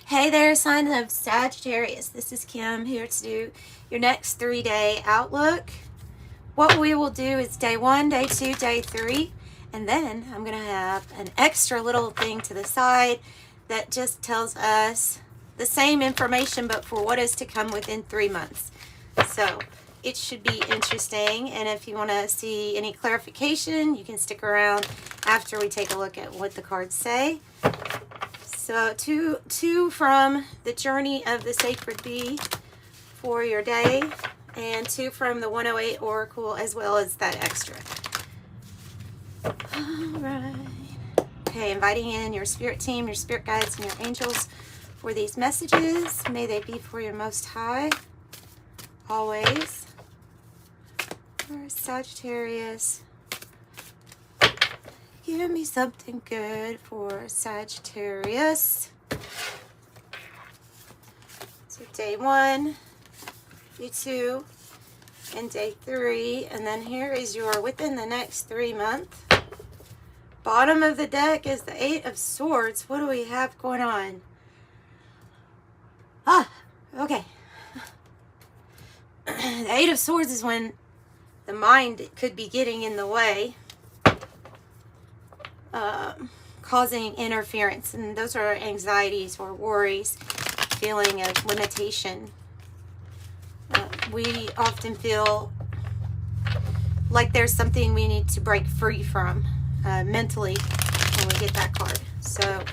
Hey there, sign of Sagittarius. This is Kim here to do your next 3-day outlook. What we will do is day 1, day 2, day 3, and then I'm going to have an extra little thing to the side that just tells us the same information but for what is to come within 3 months. So it should be interesting, and if you want to see any clarification, you can stick around after we take a look at what the cards say. So two from the Journey of the Sacred Bee for your day, and 2 from the 108 Oracle, as well as that extra. All right. Okay, inviting in your spirit team, your spirit guides, and your angels for these messages. May they be for your Most High, always. For Sagittarius. Give me something good for Sagittarius. So day 1, day 2, and day 3. And then here is your within the next 3 months. Bottom of the deck is the 8 of Swords. What do we have going on? Okay. The 8 of Swords is when the mind could be getting in the way. Causing interference, and those are anxieties or worries, feeling of limitation. We often feel like there's something we need to break free from mentally when we get that card. So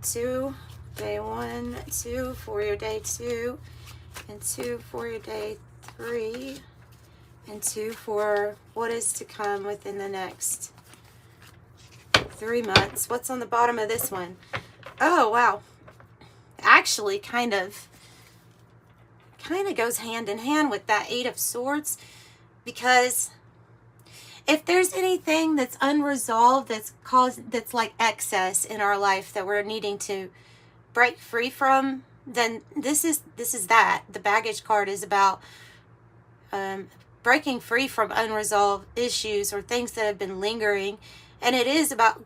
2, day 1, 2 for your day 2, and 2 for your day 3. And 2 for what is to come within the next 3 months. What's on the bottom of this one? Oh, wow. Actually, kind of goes hand in hand with that 8 of Swords, because if there's anything that's unresolved, that's like excess in our life that we're needing to break free from, then this is that. The baggage card is about breaking free from unresolved issues or things that have been lingering, and it is about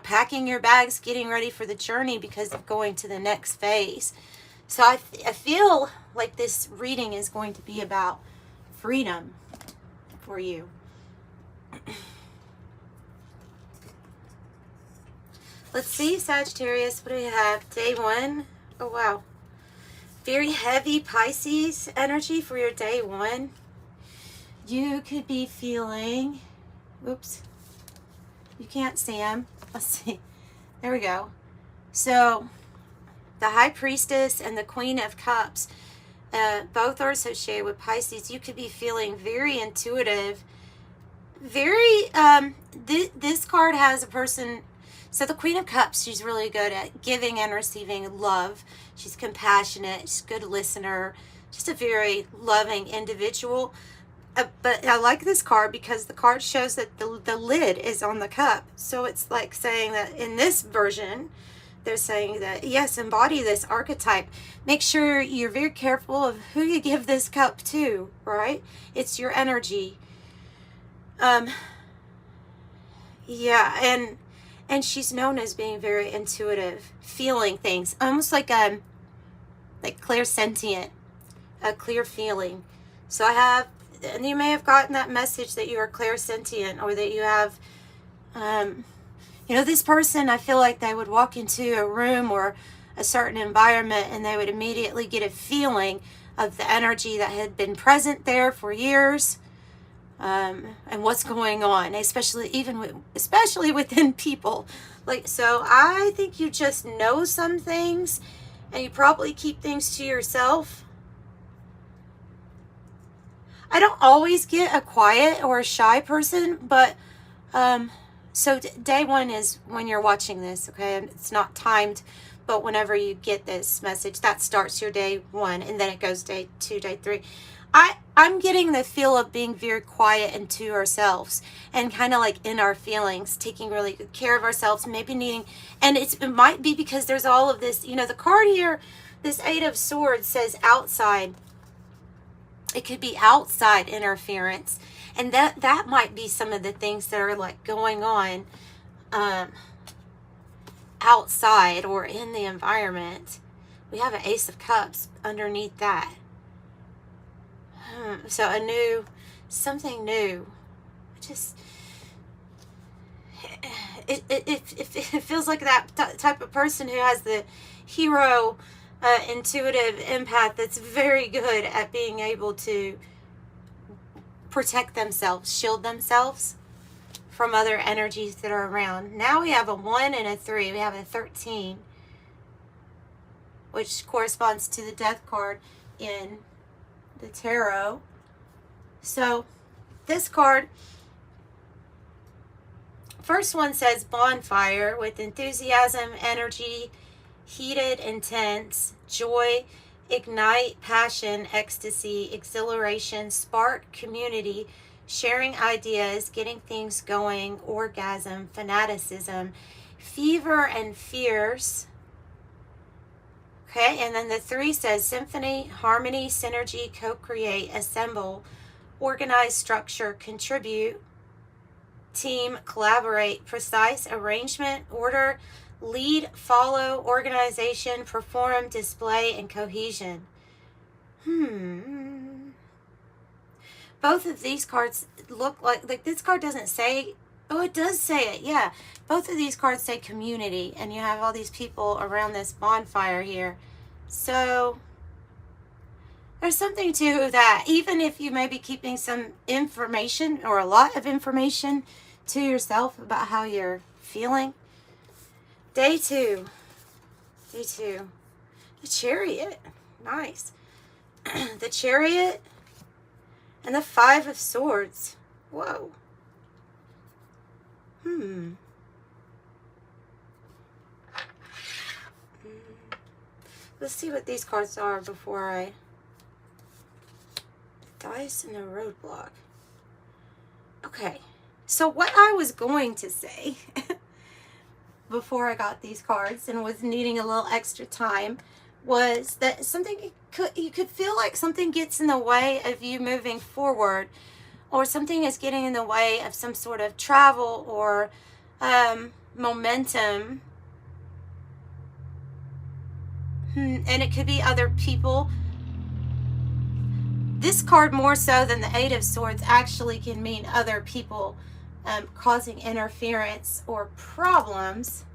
packing your bags, getting ready for the journey because of going to the next phase. So I feel like this reading is going to be about freedom for you. Let's see, Sagittarius, what do we have? Day 1. Oh wow, very heavy Pisces energy for your day 1. You could be feeling, oops, you can't see them. Let's see. There we go. So the High Priestess and the Queen of Cups, both are associated with Pisces. You could be feeling very intuitive, very, this card has a person. So the Queen of Cups, she's really good at giving and receiving love. She's compassionate, she's a good listener, just a very loving individual. But I like this card because the card shows that the lid is on the cup. So it's like saying that in this version, they're saying that, yes, embody this archetype. Make sure you're very careful of who you give this cup to, right? It's your energy. Yeah, and she's known as being very intuitive, feeling things, almost like clairsentient, a clear feeling. So and you may have gotten that message that you are clairsentient, or that you have, this person, I feel like they would walk into a room or a certain environment and they would immediately get a feeling of the energy that had been present there for years, and what's going on, especially within people. So I think you just know some things, and you probably keep things to yourself. I don't always get a quiet or a shy person, but so day 1 is when you're watching this, okay? It's not timed, but whenever you get this message, that starts your day 1, and then it goes day 2, day 3. I'm getting the feel of being very quiet and to ourselves, and kind of like in our feelings, taking really good care of ourselves, maybe needing, and it might be because there's all of this, the card here, this 8 of Swords says outside. It could be outside interference, and that might be some of the things that are like going on outside or in the environment. We have an Ace of Cups underneath that. So something new. It feels like that type of person who has the hero, intuitive empath that's very good at being able to protect themselves, shield themselves from other energies that are around. Now we have a 1 and a 3. We have a 13, which corresponds to the Death card in the tarot. So this card, first one says bonfire with enthusiasm, energy, heated, intense, joy, ignite, passion, ecstasy, exhilaration, spark, community, sharing ideas, getting things going, orgasm, fanaticism, fever, and fears. Okay, and then the 3 says symphony, harmony, synergy, co-create, assemble, organize, structure, contribute, team, collaborate, precise, arrangement, order, lead, follow, organization, perform, display, and cohesion. Both of these cards look like this card doesn't say, oh, it does say it, yeah. Both of these cards say community, and you have all these people around this bonfire here. So there's something to that, even if you may be keeping some information or a lot of information to yourself about how you're feeling. Day 2. The Chariot. Nice. The Chariot and the 5 of Swords. Whoa. Let's see what these cards are before I... Dice and a roadblock. Okay. So what I was going to say before I got these cards and was needing a little extra time was that you could feel like something gets in the way of you moving forward, or something is getting in the way of some sort of travel or momentum. And it could be other people. This card, more so than the 8 of Swords, actually can mean other people causing interference or problems.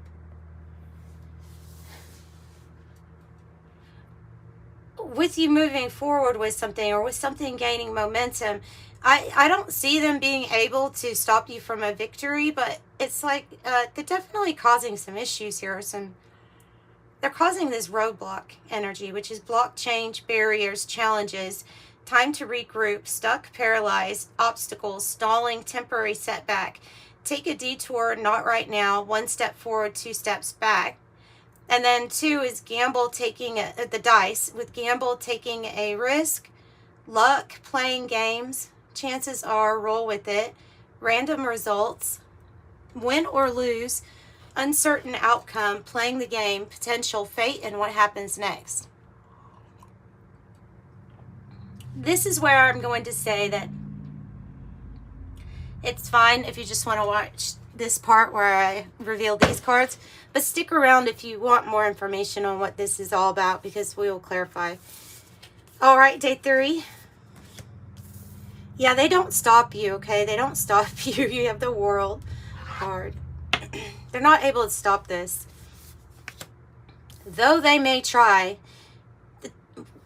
With you moving forward with something, or with something gaining momentum. I don't see them being able to stop you from a victory, but it's like they're definitely causing some issues here. They're causing this roadblock energy, which is block, change, barriers, challenges, time to regroup, stuck, paralyzed, obstacles, stalling, temporary setback, take a detour, not right now, 1 step forward, 2 steps back. And then 2 is gamble, taking the dice, with gamble, taking a risk, luck, playing games, chances are, roll with it, random results, win or lose, uncertain outcome, playing the game, potential, fate, and what happens next. This is where I'm going to say that it's fine if you just want to watch this part where I reveal these cards, but stick around if you want more information on what this is all about, because we will clarify. All right, day 3. Yeah, they don't stop you, okay? They don't stop you. You have the World card. They're not able to stop this. Though they may try. The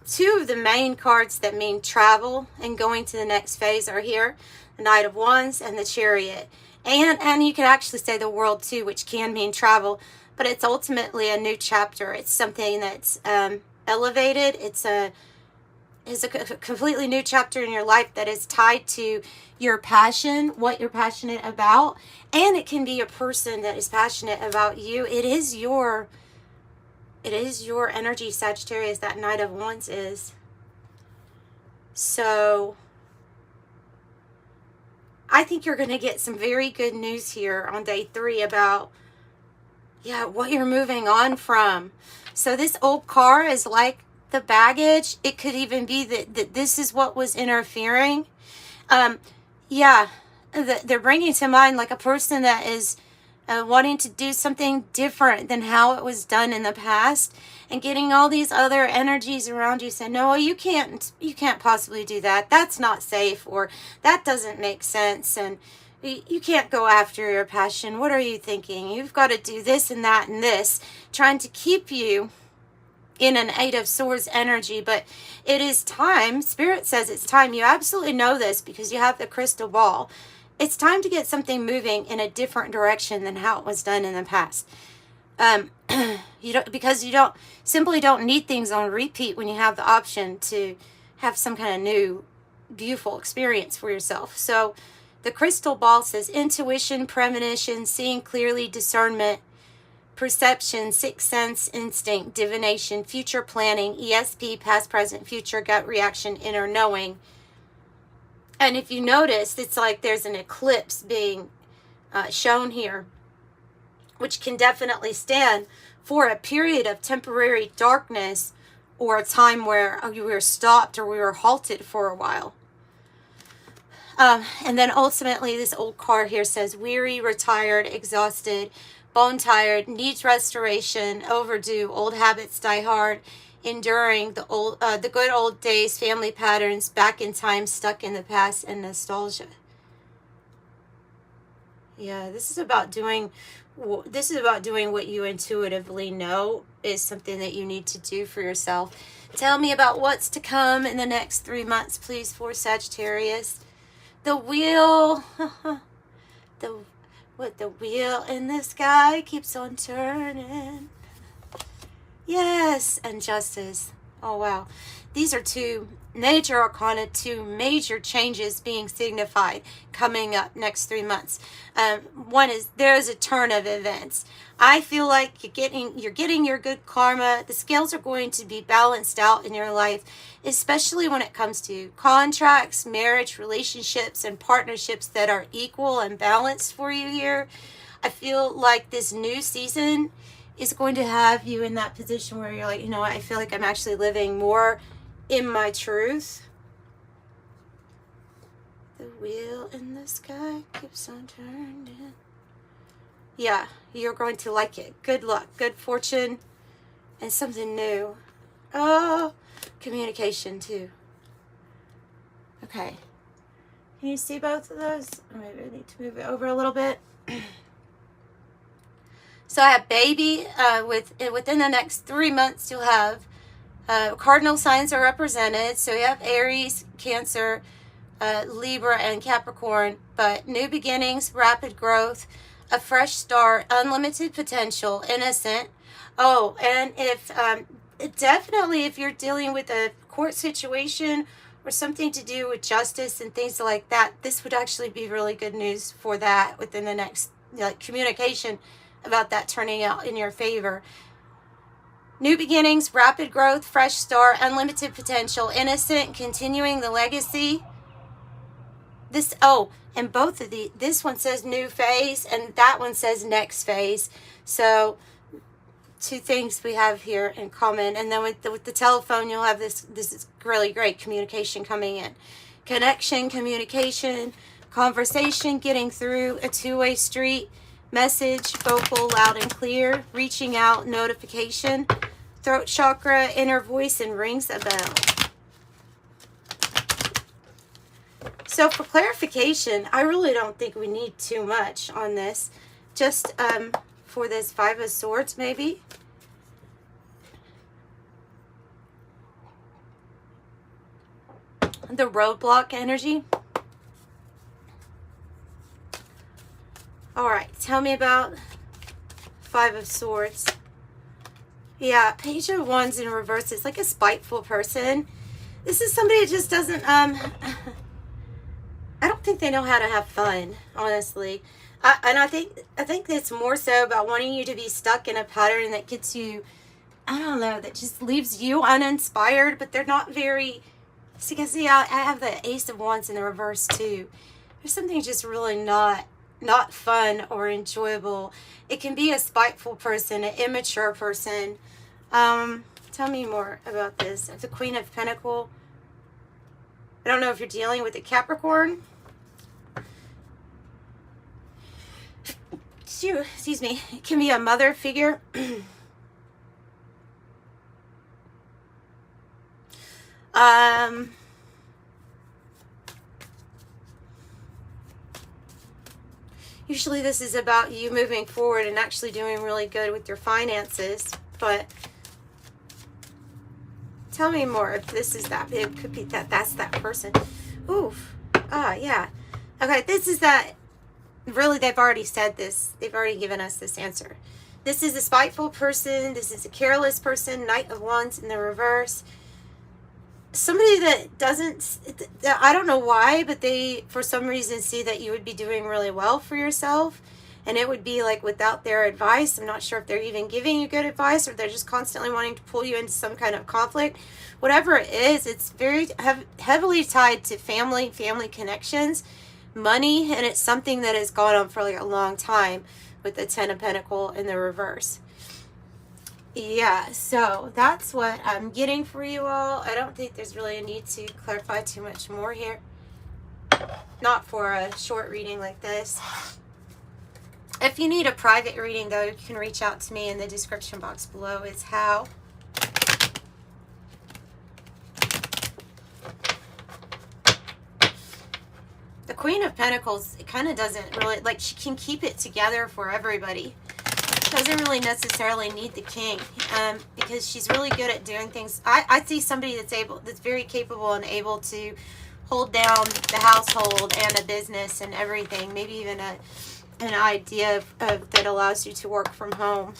2 of the main cards that mean travel and going to the next phase are here. The Knight of Wands and the Chariot. And you could actually say the World too, which can mean travel. But it's ultimately a new chapter. It's something that's elevated. It's a completely new chapter in your life that is tied to your passion, what you're passionate about. And it can be a person that is passionate about you. It is your energy, Sagittarius, that Knight of Wands is. So I think you're going to get some very good news here on day 3 about, yeah, what you're moving on from. So this old car is like the baggage. It could even be that this is what was interfering. Yeah, they're bringing to mind like a person that is wanting to do something different than how it was done in the past, and getting all these other energies around you saying, no, you can't possibly do that. That's not safe, or that doesn't make sense, and you can't go after your passion. What are you thinking? You've got to do this and that and this, trying to keep you in an Eight of Swords energy. But it is time. Spirit says it's time. You absolutely know this because you have the crystal ball. It's time to get something moving in a different direction than how it was done in the past. Because you don't need things on repeat when you have the option to have some kind of new, beautiful experience for yourself. So the crystal ball says intuition, premonition, seeing clearly, discernment, perception, sixth sense, instinct, divination, future planning, ESP, past, present, future, gut reaction, inner knowing. And if you notice, it's like there's an eclipse being shown here, which can definitely stand for a period of temporary darkness, or a time where we were stopped or we were halted for a while. And then ultimately, this old card here says weary, retired, exhausted, bone tired, needs restoration, overdue, old habits die hard, enduring the good old days, family patterns, back in time, stuck in the past, and nostalgia. Yeah, this is about doing what you intuitively know is something that you need to do for yourself. Tell me about what's to come in the next 3 months, please, for Sagittarius. The wheel, the wheel in the sky keeps on turning. Yes, and justice. Oh, wow. These are two major arcana, two major changes being signified coming up next 3 months. One is there's a turn of events. I feel like you're getting your good karma. The scales are going to be balanced out in your life, especially when it comes to contracts, marriage, relationships, and partnerships that are equal and balanced for you here. I feel like this new season is going to have you in that position where you're like, you know what, I feel like I'm actually living more in my truth. The wheel in the sky keeps on turning. Yeah, you're going to like it. Good luck, good fortune, and something new. Oh, communication too. Okay. Can you see both of those? Maybe I need to move it over a little bit. So I have baby. Within the next 3 months, you'll have cardinal signs are represented. So you have Aries, Cancer, Libra, and Capricorn. But new beginnings, rapid growth, a fresh start, unlimited potential, innocent. Oh, and if definitely if you're dealing with a court situation or something to do with justice and things like that, this would actually be really good news for that within the next, communication about that turning out in your favor. New beginnings, rapid growth, fresh start, unlimited potential, innocent, continuing the legacy. And both of this one says new phase and that one says next phase. So two things we have here in common. And then with the telephone, you'll have this is really great communication coming in. Connection, communication, conversation, getting through, a two-way street, message, vocal, loud and clear, reaching out, notification, throat chakra, inner voice, and rings a bell. So for clarification, I really don't think we need too much on this. Just for this Five of Swords, maybe. The roadblock energy. All right, tell me about Five of Swords. Yeah, Page of Wands in reverse. It's like a spiteful person. This is somebody that just doesn't, I don't think they know how to have fun, honestly. And I think it's more so about wanting you to be stuck in a pattern that gets you, I don't know, that just leaves you uninspired, but they're not very, see, I have the Ace of Wands in the reverse too. There's something just really not fun or enjoyable. It can be a spiteful person, an immature person. Tell me more about this. The Queen of Pentacles. I don't know if you're dealing with a Capricorn. excuse me, it can be a mother figure. Usually this is about you moving forward and actually doing really good with your finances, but tell me more if this is that. It could be that that's that person. Oof. Yeah. Okay, this is that. Really, they've already said this. They've already given us this answer. This is a spiteful person. This is a careless person. Knight of Wands in the reverse. Somebody that doesn't, I don't know why, but they, for some reason, see that you would be doing really well for yourself. And it would be like without their advice. I'm not sure if they're even giving you good advice or they're just constantly wanting to pull you into some kind of conflict. Whatever it is, it's very heavily tied to family connections, money, and it's something that has gone on for like a long time with the Ten of Pentacles in the reverse. Yeah, so that's what I'm getting for you all. I don't think there's really a need to clarify too much more here. Not for a short reading like this. If you need a private reading, though, you can reach out to me in the description box below. It's how. The Queen of Pentacles, it kind of doesn't really, like, she can keep it together for everybody. Doesn't really necessarily need the king, because she's really good at doing things. I see somebody that's very capable and able to hold down the household and a business and everything. Maybe even an idea of that allows you to work from home.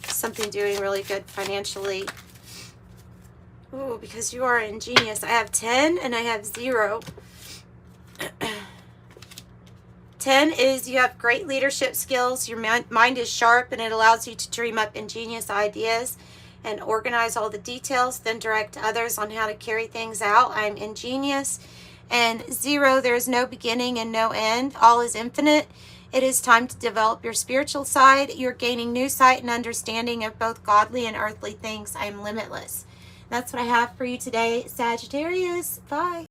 Something doing really good financially. Ooh, because you are ingenious. I have 10 and I have 0. 10 is you have great leadership skills. Your mind is sharp and it allows you to dream up ingenious ideas and organize all the details, then direct others on how to carry things out. I'm ingenious. And 0, there is no beginning and no end. All is infinite. It is time to develop your spiritual side. You're gaining new sight and understanding of both godly and earthly things. I am limitless. That's what I have for you today, Sagittarius. Bye.